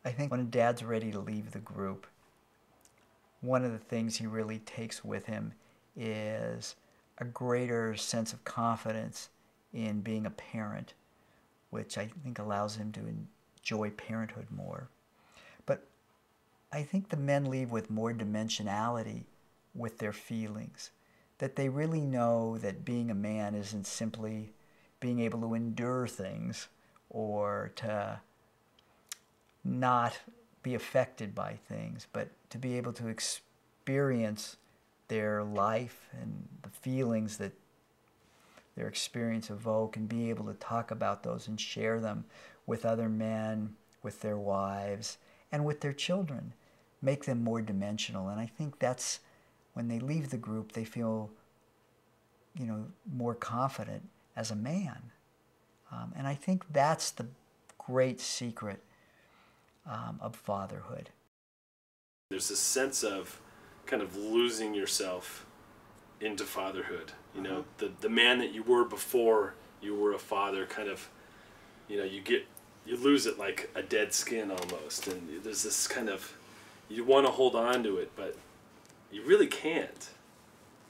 I think when a dad's ready to leave the group, one of the things he really takes with him is a greater sense of confidence in being a parent, which I think allows him to enjoy parenthood more. But I think the men leave with more dimensionality with their feelings, that they really know that being a man isn't simply being able to endure things or to not be affected by things, but to be able to experience their life and the feelings that their experience evoke, and be able to talk about those and share them with other men, with their wives, and with their children. Make them more dimensional. And I think that's when they leave the group, they feel, more confident as a man. And I think that's the great secret of fatherhood. There's this sense of kind of losing yourself into fatherhood. The man that you were before you were a father, kind of, you lose it like a dead skin almost. And there's this kind of, you want to hold on to it, but you really can't,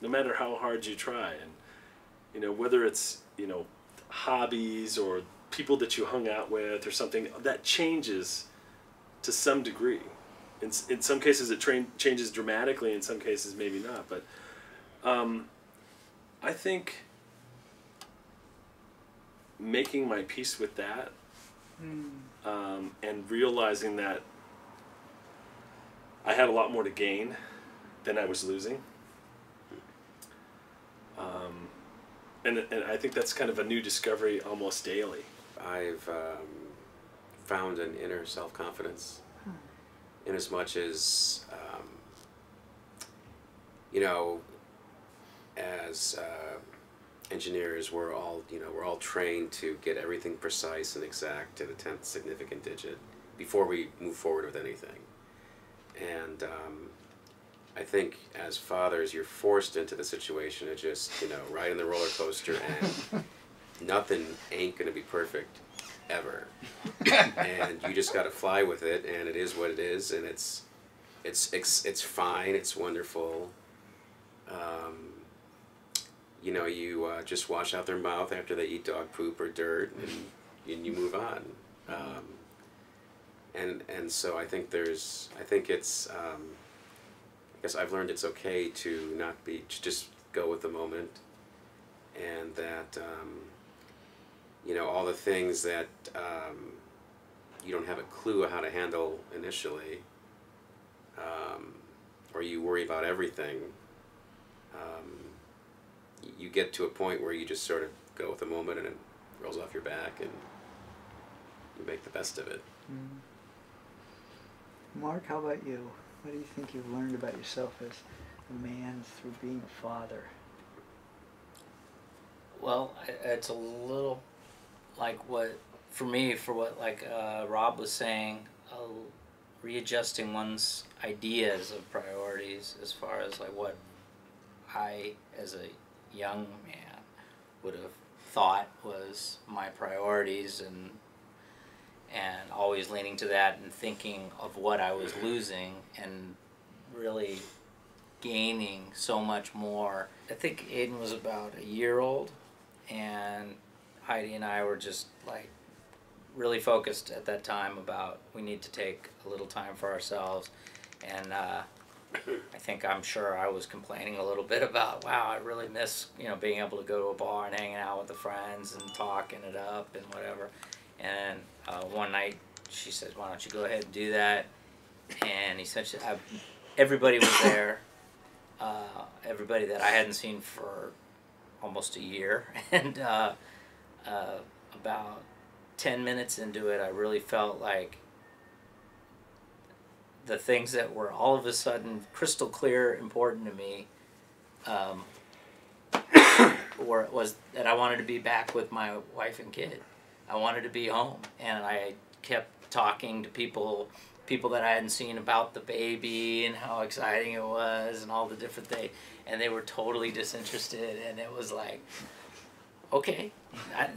no matter how hard you try. And, whether it's, hobbies or people that you hung out with or something, that changes to some degree. In some cases it changes dramatically, in some cases maybe not. But I think making my peace with that and realizing that I had a lot more to gain than I was losing. And I think that's kind of a new discovery almost daily. I've found an inner self-confidence in as much as, as engineers, we're all trained to get everything precise and exact to the 10th significant digit before we move forward with anything. And I think as fathers, you're forced into the situation of just, riding the roller coaster, and nothing ain't gonna be perfect ever. And you just gotta fly with it, and it is what it is, and it's fine, it's wonderful. You just wash out their mouth after they eat dog poop or dirt, and you move on. And so I think I guess I've learned it's okay to just go with the moment, and that, all the things that you don't have a clue how to handle initially, or you worry about everything, you get to a point where you just sort of go with the moment, and it rolls off your back, and you make the best of it. Mark, how about you? What do you think you've learned about yourself as a man through being a father? Well, it's a little like what Rob was saying, readjusting one's ideas of priorities as far as like what I, as a young man, would have thought was my priorities, and always leaning to that and thinking of what I was losing and really gaining so much more. I think Aiden was about a year old, and Heidi and I were just like really focused at that time about we need to take a little time for ourselves. And I'm sure I was complaining a little bit about, wow, I really miss being able to go to a bar and hanging out with the friends and talking it up and whatever. And one night she said, why don't you go ahead and do that? And essentially everybody was there, everybody that I hadn't seen for almost a year. And about 10 minutes into it, I really felt like the things that were all of a sudden crystal clear important to me was that I wanted to be back with my wife and kid. I wanted to be home, and I kept talking to people that I hadn't seen about the baby and how exciting it was and all the different things, and they were totally disinterested, and it was like, okay,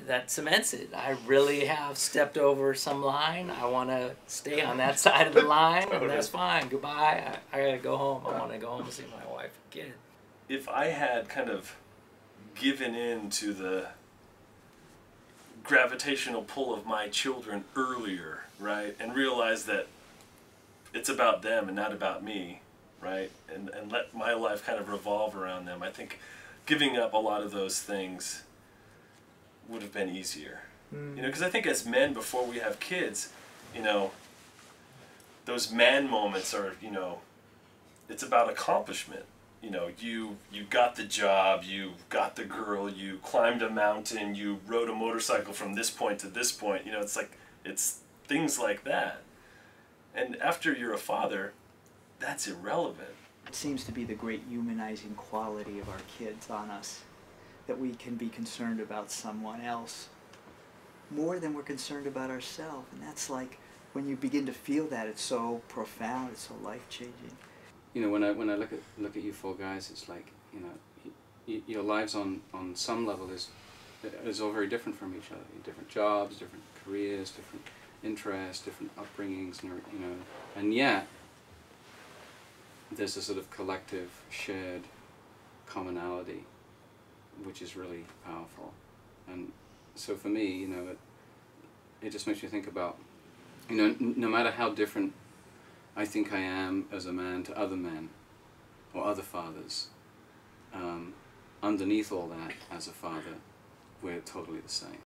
that cements it. I really have stepped over some line. I want to stay on that side of the line, and that's fine. Goodbye. I got to go home. I want to go home and see my wife and kid. If I had kind of given in to the gravitational pull of my children earlier, right, and realized that it's about them and not about me, right, and let my life kind of revolve around them, I think giving up a lot of those things would have been easier. You know, because I think as men, before we have kids, you know, those man moments are, you know, it's about accomplishment. You know, you got the job, you got the girl, you climbed a mountain, you rode a motorcycle from this point to this point. You know, it's like, it's things like that. And after you're a father, that's irrelevant. It seems to be the great humanizing quality of our kids on us, that we can be concerned about someone else more than we're concerned about ourselves. And that's like, when you begin to feel that, it's so profound, it's so life-changing. You know, when I look at you four guys, it's like, you know, your lives on some level is all very different from each other. Different jobs, different careers, different interests, different upbringings, and you know, and yet there's a sort of collective, shared commonality, which is really powerful. And so for me, you know, it just makes me think about, you know, no matter how different I think I am as a man to other men or other fathers, underneath all that, as a father, we're totally the same.